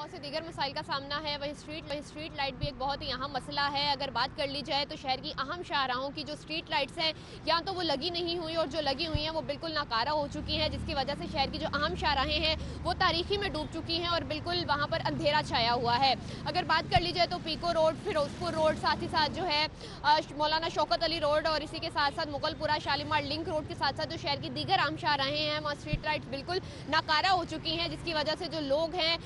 بہت سے دیگر مسائل کا سامنا ہے. وہی اسٹریٹ لائٹ بھی ایک بہت ہی اہم مسئلہ ہے. اگر بات کر لی جائے تو شہر کی اہم شاہراہوں کی جو اسٹریٹ لائٹس ہیں یا تو وہ لگی نہیں ہوئی اور جو لگی ہوئی ہیں وہ بالکل ناکارہ ہو چکی ہیں, جس کی وجہ سے شہر کی جو اہم شاہراہیں ہیں وہ تاریکی میں ڈوب چکی ہیں اور بالکل وہاں پر اندھیرا چھایا ہوا ہے. اگر بات کر لی جائے تو پیکو روڈ, فیروزپور روڈ, ساتھ ہی ساتھ جو ہے مولانا شوکت علی روڈ اور اسی کے ساتھ ساتھ مغل پورہ شالیمار لنک روڈ کے ساتھ ساتھ جو شہر کی دیگر اہم شاہراہیں ہیں وہاں اسٹریٹ لائٹس بالکل ناکارہ ہو چکی ہیں, جس کی وجہ سے جو لوگ ہیں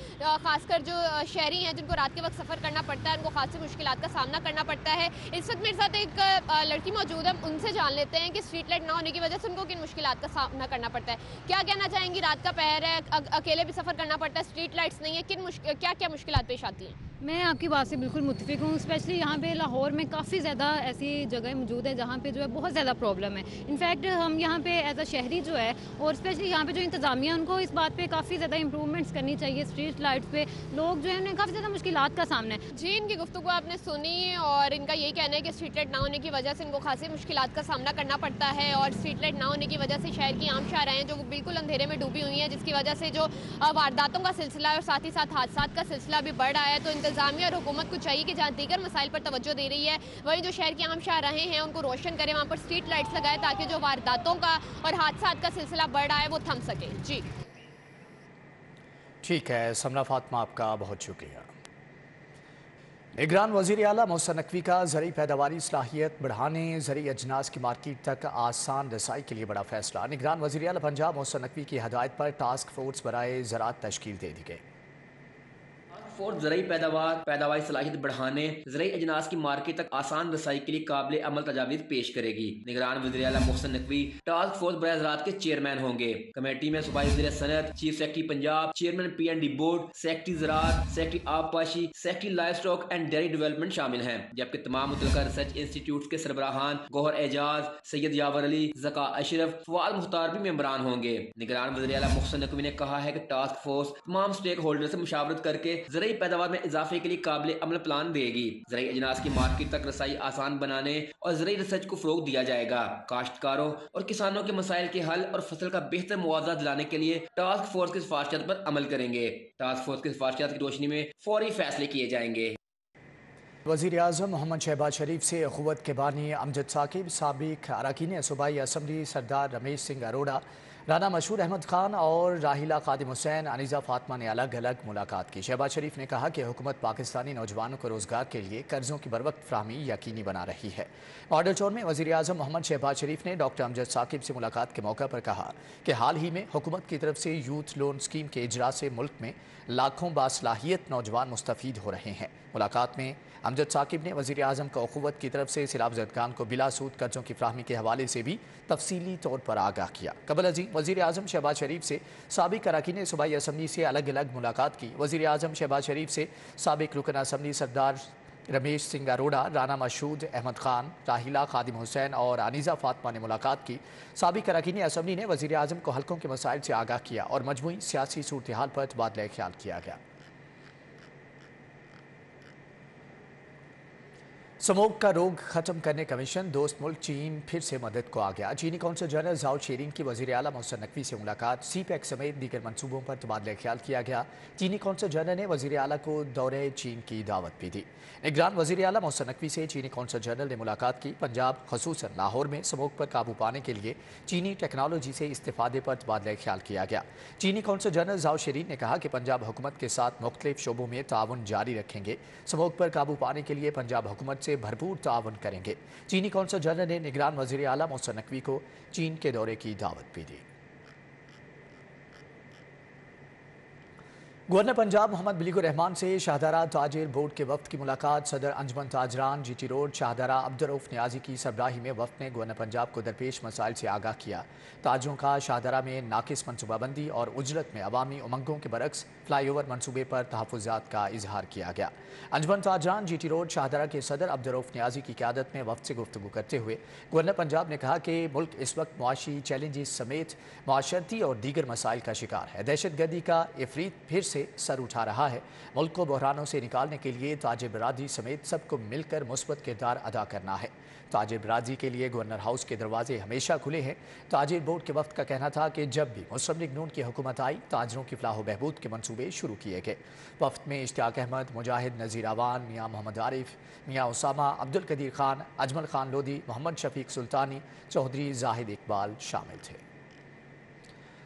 خاص کر جو شہری ہیں جن کو رات کے وقت سفر کرنا پڑتا ہے ان کو خاصی مشکلات کا سامنا کرنا پڑتا ہے. اس وقت میرے ساتھ ایک لڑکی موجود ہے, ان سے جان لیتے ہیں کہ اسٹریٹ لائٹ نہ ہونے کی وجہ سے ان کو کن مشکلات کا سامنا کرنا پڑتا ہے. کیا کہنا چاہیں گی؟ رات کا پہر ہے, اکیلے بھی سفر کرنا پڑتا ہے, اسٹریٹ لائٹس نہیں ہے, کیا مشکلات پیش آتی ہیں؟ میں آپ کی بات سے بالکل متفق ہوں. اسپیشلی یہاں پہ لاہور میں کافی زیادہ ایسی جگہیں موجود ہیں جہاں پہ جو ہے بہت زیادہ پرابلم ہے. انفیکٹ ہم یہاں پہ ایز اے شہری جو ہے اور اسپیشلی یہاں پہ جو انتظامیہ ان کو اس بات پہ کافی زیادہ امپرومنٹس کرنی چاہیے. اسٹریٹ لائٹس پہ لوگ جو ہے انہیں کافی زیادہ مشکلات کا سامنا ہے. جی, ان کی گفتگو آپ نے سنی اور ان کا یہی کہنا ہے کہ اسٹریٹ لائٹ نہ ہونے کی وجہ سے ان کو خاصی مشکلات کا سامنا کرنا پڑتا ہے اور اسٹریٹ لائٹ نہ ہونے کی وجہ سے شہر کی عام شاہراہیں جو بالکل اندھیرے میں ڈوبی ہوئی ہیں, جس کی وجہ سے جو وارداتوں کا سلسلہ ہے اور ساتھ ہی ساتھ حادثات کا سلسلہ بھی بڑھ رہا ہے. تو انتظامیہ اور حکومت کو چاہیے کہ جہاں دیگر مسائل پر توجہ دے رہی ہے وہیں جو شہر کی عام شاہراہیں ہیں ان کو روشن کریں, وہاں پر اسٹریٹ لائٹس لگائے تاکہ جو وارداتوں کا اور حادثات کا سلسلہ بڑھ رہا ہے وہ تھم سکے. جی ٹھیک ہے ثمرہ فاطمہ, آپ کا بہت شکریہ. نگران وزیر اعلیٰ محسن نقوی کا زرعی پیداواری صلاحیت بڑھانے, زرعی اجناس کی مارکیٹ تک آسان رسائی کے لیے بڑا فیصلہ. نگران وزیر اعلیٰ پنجاب محسن نقوی کی ہدایت پر ٹاسک فورس برائے زراعت تشکیل دے دی گئی. فورس زرعی پیداواری صلاحیت بڑھانے, زرعی اجناس کی مارکیٹ تک آسان رسائی کے لیے قابل عمل تجاویز پیش کرے گی. نگران وزیر اعلیٰ محسن نقوی ٹاسک فورس برائے زراعت کے چیئرمین ہوں گے. کمیٹی میں صوبائی وزیر صنعت, chief secretary Punjab, chairman PND board, secretary زراعت, سیکرٹری آبپاشی, secretary life stock and dairy development شامل ہیں, جبکہ تمام متعلقہ ریسرچ انسٹیٹیوٹس کے سربراہان گوہر اعجاز, سید یاور علی, ذکا اشرف, فواد مختار بھی ممبران ہوں گے. نگران وزیر اعلیٰ محسن نقوی نے کہا ہے کہ ٹاسک فورس تمام اسٹیک ہولڈر سے مشاورت کر کے زرعی پیداوار میں اضافے کے لیے قابل عمل پلان دے گی. زرعی اجناس کی مارکیٹ تک رسائی آسان بنانے اور زرعی ریسرچ کو فروغ دیا جائے گا. کاشتکاروں اور کسانوں کے مسائل کے حل اور فصل کا بہتر موازنہ دلانے کے لیے ٹاسک فورس کی سفارشات پر عمل کریں گے. ٹاسک فورس کی سفارشات کی روشنی میں فوری فیصلے کیے جائیں گے. وزیر اعظم محمد شہباز شریف سے اخوت کے بانی امجد ثاقب, سابق اراکین صوبائی اسمبلی سردار رمیش سنگھ اروڑہ, رانا مشہور احمد خان اور راحیلہ خادم حسین, انیزہ فاطمہ نے الگ الگ ملاقات کی. شہباز شریف نے کہا کہ حکومت پاکستانی نوجوانوں کو روزگار کے لیے قرضوں کی بروقت فراہمی یقینی بنا رہی ہے. ماڈل ٹاؤن میں وزیر اعظم محمد شہباز شریف نے ڈاکٹر امجد ثاقب سے ملاقات کے موقع پر کہا کہ حال ہی میں حکومت کی طرف سے یوتھ لون اسکیم کے اجرا سے ملک میں لاکھوں باصلاحیت نوجوان مستفید ہو رہے ہیں. ملاقات میں امجد ثاقب نے وزیر اعظم کو اخوت کی طرف سے سیلاب زدگان کو بلا سود قرضوں کی فراہمی کے حوالے سے بھی تفصیلی طور پر آگاہ کیا. قبل ازیں وزیر اعظم شہباز شریف سے سابق اراکین صوبائی اسمبلی سے الگ الگ ملاقات کی. وزیر اعظم شہباز شریف سے سابق رکن اسمبلی سردار رمیش سنگھ اروڑہ, رانا مشہور احمد خان, راحیلہ خادم حسین اور انیزہ فاطمہ نے ملاقات کی. سابق اراکین اسمبلی نے وزیر اعظم کو حلقوں کے مسائل سے آگاہ کیا اور مجموعی سیاسی صورتحال پر تبادلہ خیال کیا گیا. سموگ کا روگ ختم کرنے کمیشن دوست ملک چین پھر سے مدد کو آ گیا. چینی کونسل جنرل زاؤ شیرین کی وزیر اعلیٰ محسن نقوی سے ملاقات, سی پیک سمیت دیگر منصوبوں پر تبادلہ خیال کیا گیا. چینی کونسل جنرل نے وزیر اعلیٰ کو دورے چین کی دعوت بھی دی. نگران وزیر اعلیٰ محسن نقوی سے چینی کونسل جنرل نے ملاقات کی. پنجاب خصوصاً لاہور میں سموگ پر قابو پانے کے لیے چینی ٹیکنالوجی سے استفادے پر تبادلہ خیال کیا گیا. چینی کونسل جنرل زاؤ شیرین نے کہا کہ پنجاب حکومت کے ساتھ مختلف شعبوں میں تعاون جاری رکھیں گے. سموگ پر قابو پانے کے لیے پنجاب حکومت سے بھرپور تعاون کریں گے. چینی کونسل جنرل نے نگران وزیر اعلیٰ محسن نقوی کو چین کے دورے کی دعوت بھی دی. گورنر پنجاب محمد بلیگ الرحمان سے شاہدرہ تاجر بورڈ کے وفد کی ملاقات. صدر انجمن تاجران GT روڈ شاہدرہ عبدالرؤف نیازی کی سربراہی میں وفد نے گورنر پنجاب کو درپیش مسائل سے آگاہ کیا. تاجروں کا شاہدرہ میں ناقص منصوبہ بندی اور اجرت میں عوامی امنگوں کے برعکس فلائی اوور منصوبے پر تحفظات کا اظہار کیا گیا. انجمن تاجران GT روڈ شاہدرہ کے صدر عبدالرؤف نیازی کی قیادت میں وفد سے گفتگو کرتے ہوئے گورنر پنجاب نے کہا کہ ملک اس وقت معاشی چیلنجز سمیت معاشرتی اور دیگر مسائل کا شکار ہے. دہشت گردی کا افریت پھر سے سر اٹھا رہا ہے۔ ملک کو بحرانوں سے نکالنے کے لیے تاجر برادری سمیت سب کو مل کر مثبت کردار ادا کرنا ہے۔ تاجر برادری کے لیے گورنر ہاؤس کے دروازے ہمیشہ کھلے ہیں۔ تاجر بورڈ کے وفد کا کہنا تھا کہ جب بھی مسلم لیگ نون کی حکومت آئی، تاجروں کی فلاح و بہبود کے منصوبے شروع کیے گئے۔ وفد میں اشتیاق احمد، مجاہد نذیر آوان، میاں محمد عارف، میاں اسامہ، عبدالقدیر خان، اجمل خان لودھی، محمد شفیق سلطانی، چودھری زاہد اقبال شامل تھے۔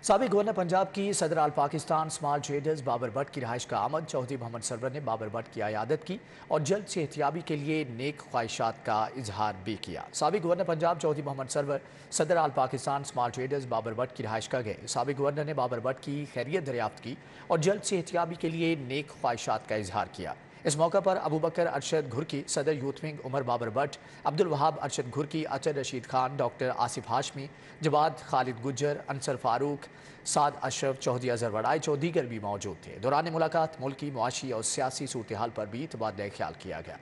سابق گورنر پنجاب کی صدر all Pakistan small traders Babar Butt کی رہائش کا آمد چودھری محمد سرور نے بابر بٹ کی عیادت کی اور جلد صحتیابی کے لیے نیک خواہشات کا اظہار بھی کیا۔ سابق گورنر پنجاب چودھری محمد سرور صدر all Pakistan small traders Babar Butt کی رہائش کا گئے۔ سابق گورنر نے بابر بٹ کی خیریت دریافت کی اور جلد صحتیابی کے لیے نیک خواہشات کا اظہار کیا۔ اس موقع پر ابو بکر ارشد گھرکی، صدر youth wing Umar Babar Butt, Abdul Wahab Arshad Ghurki, Athar Rashid Khan, doctor Asif Hashmi, Jawad Khalid Gujjar, Ansar Farooq, Saad Ashraf, Chaudhry Azhar Warraich اور دیگر بھی موجود تھے۔ دوران ملاقات ملکی، معاشی اور سیاسی صورتحال پر بھی تبادلہ خیال کیا گیا۔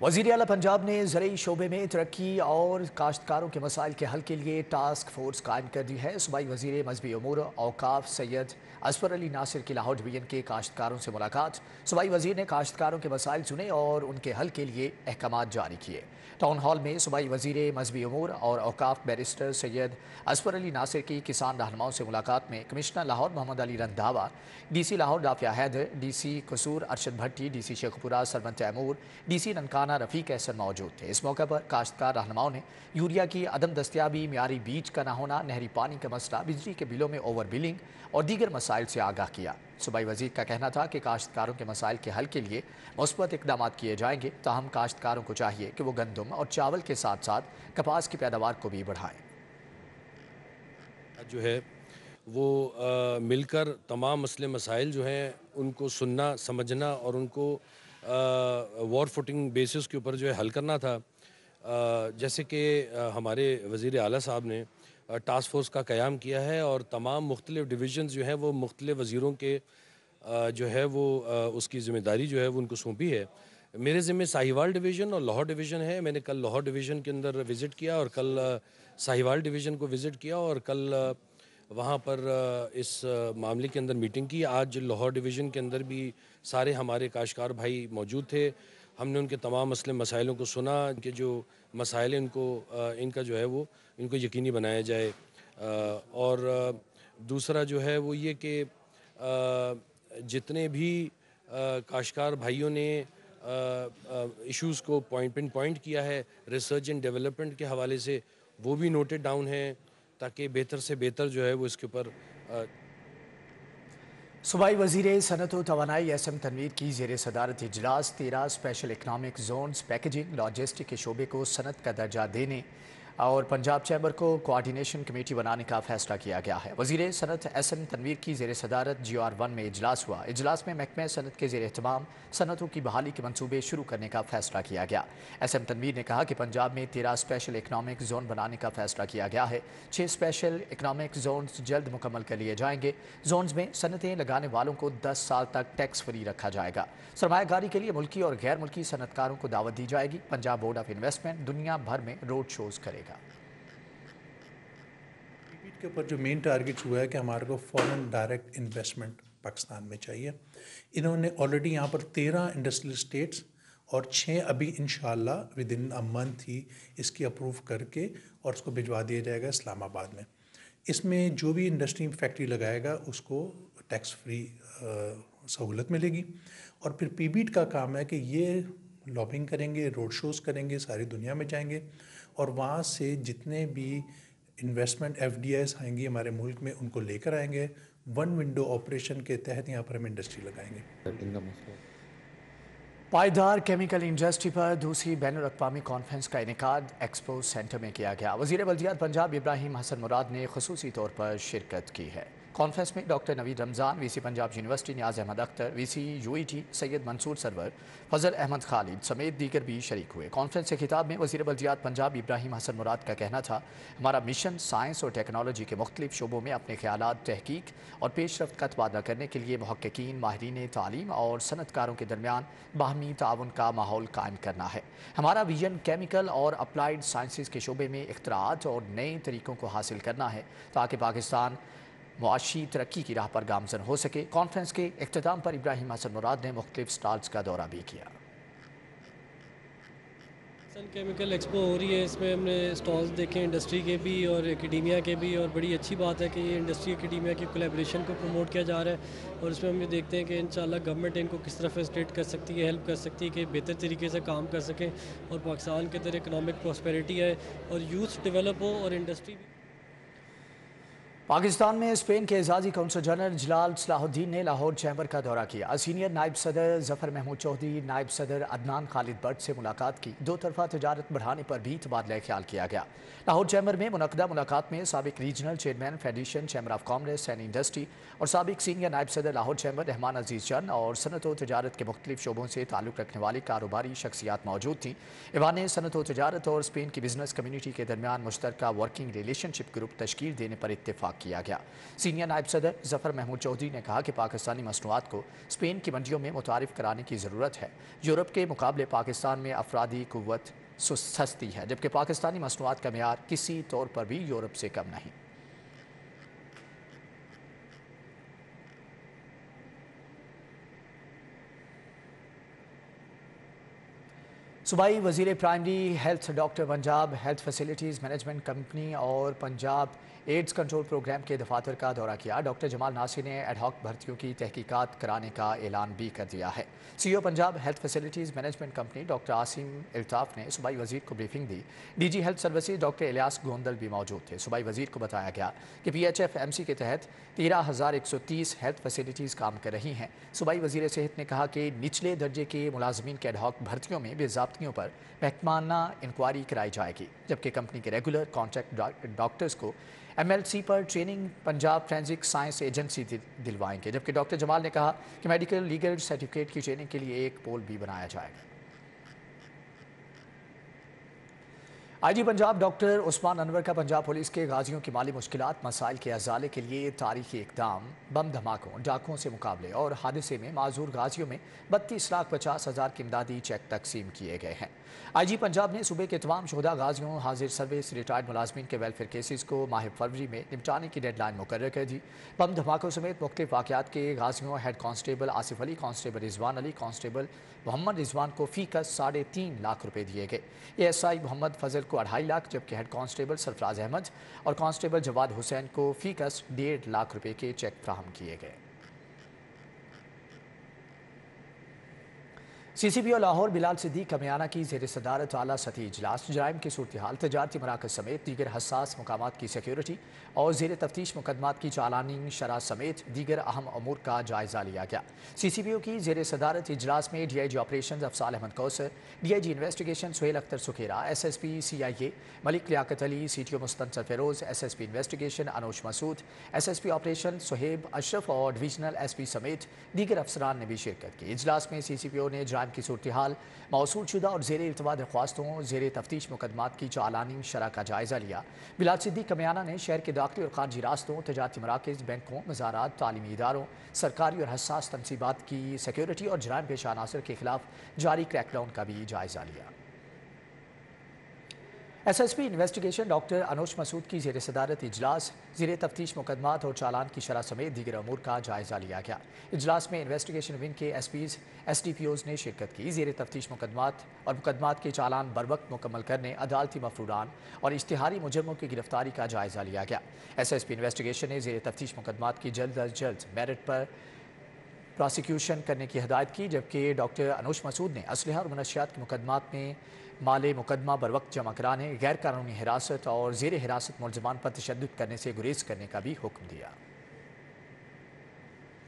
وزیر اعلیٰ پنجاب نے زرعی شعبے میں ترقی اور کاشتکاروں کے مسائل کے حل کے لیے ٹاسک فورس قائم کر دی ہے۔ صوبائی وزیر مذہبی امور اوقاف سید اصفر علی ناصر کی لاہور ڈویژن کے کاشتکاروں سے ملاقات۔ صوبائی وزیر نے کاشتکاروں کے مسائل سنے اور ان کے حل کے لیے احکامات جاری کیے۔ ٹاؤن ہال میں صوبائی وزیر مذہبی امور اور اوقاف بیرسٹر سید اصفر علی ناصر کی کسان رہنماؤں سے ملاقات میں commissioner Lahore Muhammad Ali Randhawa, D C Lahore Rafia Haider, D C Kasur Arshad Bhatti, D C Sheikhupura Sarwan Taimur, D C Nankana Rafiq Ahsan موجود تھے۔ اس موقع پر کاشتکار رہنماؤں نے یوریا کی عدم دستیابی، معیاری بیج کا نہ ہونا، نہری پانی کا مسئلہ، بجلی کے بلوں میں اوور بلنگ اور دیگر مسائل سے آگاہ کیا۔ صوبائی وزیر کا کہنا تھا کہ کاشتکاروں کے مسائل کے حل کے لیے مثبت اقدامات کیے جائیں گے، تاہم کاشتکاروں کو چاہیے کہ وہ گندم اور چاول کے ساتھ ساتھ کپاس کی پیداوار کو بھی بڑھائیں۔ جو ہے وہ مل کر تمام مسئلے مسائل جو ہیں ان کو سننا، سمجھنا اور ان کو وار فوٹنگ بیسس کے اوپر جو ہے حل کرنا تھا۔ جیسے کہ ہمارے وزیر اعلیٰ صاحب نے ٹاسک فورس کا قیام کیا ہے اور تمام مختلف ڈویژنز جو ہیں وہ مختلف وزیروں کے جو ہے وہ اس کی ذمہ داری جو ہے وہ ان کو سونپی ہے۔ میرے ذمہ ساہیوال ڈویژن اور لاہور ڈویژن ہے۔ میں نے کل لاہور ڈویژن کے اندر وزٹ کیا اور کل ساہیوال ڈویژن کو وزٹ کیا اور کل وہاں پر اس معاملے کے اندر میٹنگ کی۔ آج لاہور ڈویژن کے اندر بھی سارے ہمارے کاشتکار بھائی موجود تھے۔ ہم نے ان کے تمام مسئلے مسائلوں کو سنا، ان کے جو مسائل ہیں ان کا جو ہے وہ ان کو یقینی بنایا جائے۔ اور دوسرا جو ہے وہ یہ کہ جتنے بھی کاشتکار بھائیوں نے ایشوز کو پوائنٹ کیا ہے ریسرچ اینڈ ڈیولپمنٹ کے حوالے سے، وہ بھی نوٹڈ ڈاؤن ہیں تاکہ بہتر سے بہتر جو ہے وہ اس کے اوپر صوبائی وزیر صنعت و توانائی ایس ایم تنویر کی زیر صدارت اجلاس 13 special economic zones, packaging, logistic کے شعبے کو صنعت کا درجہ دینے اور پنجاب چیمبر کو کوآرڈینیشن کمیٹی بنانے کا فیصلہ کیا گیا ہے۔ وزیر صنعت ایس ایم تنویر کی زیر صدارت GR1 میں اجلاس ہوا۔ اجلاس میں محکمہ صنعت کے زیر اہتمام صنعتوں کی بحالی کے منصوبے شروع کرنے کا فیصلہ کیا گیا۔ ایس ایم تنویر نے کہا کہ پنجاب میں 13 اسپیشل اکنامک زون بنانے کا فیصلہ کیا گیا ہے۔ 6 اسپیشل اکنامک زونز جلد مکمل کر لیے جائیں گے۔ زونز میں صنعتیں لگانے والوں کو 10 سال تک ٹیکس فری رکھا جائے گا۔ سرمایہ کاری کے لیے ملکی اور غیر ملکی صنعت کاروں کو دعوت دی جائے گی۔ پنجاب بورڈ آف انویسٹمنٹ دنیا بھر میں روڈ شوز کرے گا۔ کے اوپر جو مین ٹارگٹ ہوا ہے کہ ہمارے کو فورن ڈائریکٹ انویسٹمنٹ پاکستان میں چاہیے۔ انہوں نے آلریڈی یہاں پر 13 انڈسٹریل اسٹیٹس اور 6 ابھی انشاءاللہ ود ان اے منتھ ہی اس کی اپروو کر کے اور اس کو بھجوا دیا جائے گا اسلام آباد میں۔ اس میں جو بھی انڈسٹری فیکٹری لگائے گا اس کو ٹیکس فری سہولت ملے گی۔ اور پھر PBT کا کام ہے کہ یہ لابنگ کریں گے، روڈ شوز کریں گے، ساری دنیا میں جائیں گے اور وہاں سے جتنے بھی انویسٹمنٹ FDIs آئیں گی ہمارے ملک میں ان کو لے کر آئیں گے۔ 1 ونڈو آپریشن کے تحت یہاں پر ہم انڈسٹری لگائیں گے۔ پائیدار کیمیکل انڈسٹری پر دوسری بین الاقوامی کانفرنس کا انعقاد ایکسپو سینٹر میں کیا گیا۔ وزیر بلدیات پنجاب ابراہیم حسن مراد نے خصوصی طور پر شرکت کی ہے۔ کانفرنس میں ڈاکٹر نوید رمضان، وی سی پنجاب یونیورسٹی نیاز احمد اختر، وی سی UET سید منصور سرور، فضل احمد خالد سمیت دیگر بھی شریک ہوئے۔ کانفرنس سے خطاب میں وزیر بلدیات پنجاب ابراہیم حسن مراد کا کہنا تھا، ہمارا مشن سائنس اور ٹیکنالوجی کے مختلف شعبوں میں اپنے خیالات، تحقیق اور پیش رفت کا تبادلہ کرنے کے لیے محققین، ماہرین تعلیم اور صنعت کاروں کے درمیان باہمی تعاون کا ماحول قائم کرنا ہے۔ ہمارا ویژن کیمیکل اور اپلائیڈ سائنسز کے شعبے میں اختراعات اور نئے طریقوں کو حاصل کرنا ہے تاکہ پاکستان معاشی ترقی کی راہ پر گامزن ہو سکے۔ کانفرنس کے اختتام پر ابراہیم حسن مراد نے مختلف سٹالز کا دورہ بھی کیا۔ کیمیکل ایکسپو ہو رہی ہے، اس میں ہم نے سٹالز دیکھے انڈسٹری کے بھی اور اکیڈیمیا کے بھی، اور بڑی اچھی بات ہے کہ یہ انڈسٹری اکیڈیمیا کی کولیبریشن کو پروموٹ کیا جا رہا ہے، اور اس میں ہم یہ دیکھتے ہیں کہ انشاءاللہ گورنمنٹ ان کو کس طرح فیسلیٹ کر سکتی ہے، ہیلپ کر سکتی ہے کہ بہتر طریقے سے کام کر سکیں اور پاکستان کے اندر اکنامک پراسپیرٹی ہے اور یوتھ ڈیولپ ہو اور انڈسٹری بھی۔ پاکستان میں اسپین کے اعزازی کونسل جنرل جلال صلاح الدین نے لاہور چیمبر کا دورہ کیا۔ سینئر نائب صدر ظفر محمود چودھری، نائب صدر عدنان خالد بٹ سے ملاقات کی۔ دو طرفہ تجارت بڑھانے پر بھی تبادلہ خیال کیا گیا۔ لاہور چیمبر میں منعقدہ ملاقات میں سابق regional chairman federation chamber of commerce and industry اور سابق سینئر نائب صدر لاہور چیمبر رحمان عزیز چند اور صنعت و تجارت کے مختلف شعبوں سے تعلق رکھنے والی کاروباری شخصیات موجود تھیں۔ ایوان نے صنعت و تجارت اور اسپین کی بزنس کمیونٹی کے درمیان مشترکہ ورکنگ ریلیشن شپ گروپ تشکیل دینے پر اتفاق کیا گیا۔ سینئر نائب صدر ظفر محمود چودھری نے کہا کہ پاکستانی مصنوعات کو اسپین کی منڈیوں میں متعارف کرانے کی ضرورت ہے۔ یورپ کے مقابلے پاکستان میں افرادی قوت سستی ہے، جبکہ پاکستانی مصنوعات کا معیار کسی طور پر بھی یورپ سے کم نہیں۔ صوبائی وزیر primary health doctor Punjab health facilities management company اور پنجاب ایڈز کنٹرول پروگرام کے دفاتر کا دورہ کیا۔ ڈاکٹر جمال ناصر نے ایڈ ہاک بھرتیوں کی تحقیقات کرانے کا اعلان بھی کر دیا ہے۔ C O Punjab health facilities management company doctor Asim Altaf نے صوبائی وزیر کو بریفنگ دی۔ D G health services doctor Ilyas Gondal بھی موجود تھے۔ صوبائی وزیر کو بتایا گیا کہ PHFMC کے تحت 13,130 ہیلتھ فیسلٹیز کام کر رہی ہیں۔ صوبائی وزیر صحت نے کہا کہ نچلے درجے کے ملازمین کے ایڈ ہاک بھرتیوں میں بے ضابطگیوں پر محکمانہ انکوائری کرائی جائے گی، جبکہ کمپنی کے ریگولر کانٹریکٹ ڈاکٹرز کو MLC پر training Punjab forensic science agency دلوائیں گے۔ جبکہ ڈاکٹر جمال نے کہا کہ میڈیکل لیگل سرٹیفکیٹ کی ٹریننگ کے لیے ایک پول بھی بنایا جائے گا۔ IG پنجاب ڈاکٹر عثمان انور کا پنجاب پولیس کے غازیوں کی مالی مشکلات مسائل کے ازالے کے لیے تاریخی اقدام، بم دھماکوں، ڈاکوں سے مقابلے اور حادثے میں معذور غازیوں میں 32,50,000 کے امدادی چیک تقسیم کیے گئے ہیں۔ IG پنجاب نے صوبے کے تمام شہداء غازیوں، حاضر سروس، ریٹائرڈ ملازمین کے ویلفیئر کیسز کو ماہ فروری میں نمٹانے کی ڈیڈ لائن مقرر کر دی۔ بم دھماکوں سمیت مختلف واقعات کے غازیوں ہیڈ کانسٹیبل آصف علی، کانسٹیبل رضوان علی، کانسٹیبل محمد رضوان کو فی کس 3.5 لاکھ روپے دیے گئے۔ ASI محمد فضل کو 2.5 لاکھ، جبکہ ہیڈ کانسٹیبل سرفراز احمد اور کانسٹیبل جواد حسین کو فی کس 1.5 لاکھ روپے کے چیک فراہم کیے گئے۔ CCPO لاہور بلال صدیق کمیانہ کی زیر صدارت اعلیٰ سطحی اجلاس، جرائم کی صورتحال، تجارتی مراکز سمیت دیگر حساس مقامات کی سیکیورٹی اور زیر تفتیش مقدمات کی چالانی شرح سمیت دیگر اہم امور کا جائزہ لیا گیا۔ CCPO کی زیر صدارت اجلاس میں DIG operations Afzal Ahmad Kausar, DIG investigation Sohail Akhtar Sukhera, SSP CIA Malik Liaquat Ali, CTO Mustansir Feroz, SSP investigation Anoosh Masood, SSP operation Suhaib Ashraf اور ڈویژنل SP سمیت دیگر افسران نے بھی شرکت کی۔ اجلاس میں CCPO نے جرائم کی صورتحال، موصول شدہ اور زیر التوا درخواستوں، زیر تفتیش مقدمات کی چالانی شرح کا جائزہ لیا۔ بلال صدیق کمیانہ نے شہر کے داخلی اور خارجی راستوں، تجارتی مراکز، بینکوں، مزارات، تعلیمی اداروں، سرکاری اور حساس تنصیبات کی سیکیورٹی اور جرائم پیشہ عناصر کے خلاف جاری کریک ڈاؤن کا بھی جائزہ لیا۔ SSP انویسٹیگیشن ڈاکٹر انوش مسعود کی زیر صدارت اجلاس، زیر تفتیش مقدمات اور چالان کی شرح سمیت دیگر امور کا جائزہ لیا گیا۔ اجلاس میں انویسٹیگیشن ونگ کے SPs، SDPOs نے شرکت کی۔ زیر تفتیش مقدمات اور مقدمات کے چالان بروقت مکمل کرنے، عدالتی مفروران اور اشتہاری مجرموں کی گرفتاری کا جائزہ لیا گیا۔ SSP انویسٹیگیشن نے زیر تفتیش مقدمات کی جلد از جلد میرٹ پر پراسیکیوشن کرنے کی ہدایت کی، جبکہ ڈاکٹر انوش مسعود نے اسلحہ اور منشیات کے مقدمات میں مال مقدمہ بروقت جمع کرانے، غیر قانونی حراست اور زیر حراست ملزمان پر تشدد کرنے سے گریز کرنے کا بھی حکم دیا۔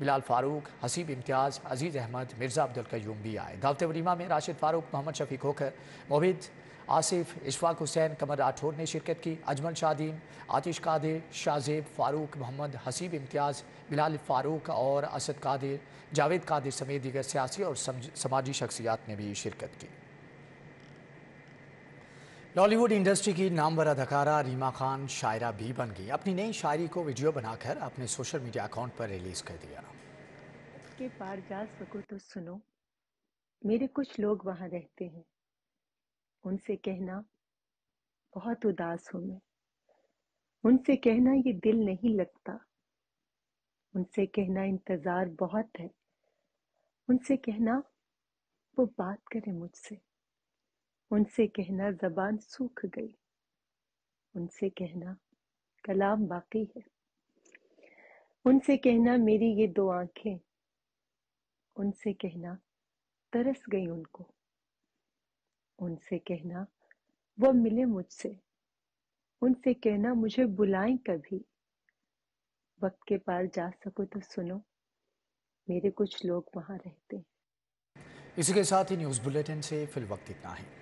بلال فاروق، حسیب امتیاز، عزیز احمد، مرزا عبدالقیوم بھی آئے۔ دعوت ولیمہ میں راشد فاروق، محمد شفیق کھوکھر، موحد آصف، اشفاق حسین، قمر راٹھور نے شرکت کی۔ اجمل شادین، آتش قادر، شاہزیب فاروق محمد، حسیب امتیاز، بلال فاروق اور اسد قادر، جاوید قادر سمیت دیگر سیاسی اور سماجی شخصیات نے بھی شرکت کی۔ لالی ووڈ انڈسٹری کی نامور اداکارہ ریما خان شاعرہ بھی بن گئی۔ اپنی نئی شاعری کو ویڈیو بنا کر اپنے سوشل میڈیا اکاؤنٹ پر ریلیز کر دیا۔ کے پار جا سکو تو سنو، میرے کچھ لوگ وہاں رہتے ہیں، ان سے کہنا بہت اداس ہوں میں، ان سے کہنا یہ دل نہیں لگتا، ان سے کہنا انتظار بہت ہے، ان سے کہنا وہ بات کرے مجھ سے، ان سے کہنا زبان سوکھ گئی، ان سے کہنا کلام باقی ہے، ان سے کہنا میری یہ دو آنکھیں، ان سے کہنا ترس گئی ان کو، ان سے کہنا وہ ملے مجھ سے، ان سے کہنا مجھے بلائیں کبھی، وقت کے پار جا سکو تو سنو، میرے کچھ لوگ وہاں رہتے ہیں۔ اسی کے ساتھ ہی نیوز بلیٹن سے فی الوقت اتنا ہے۔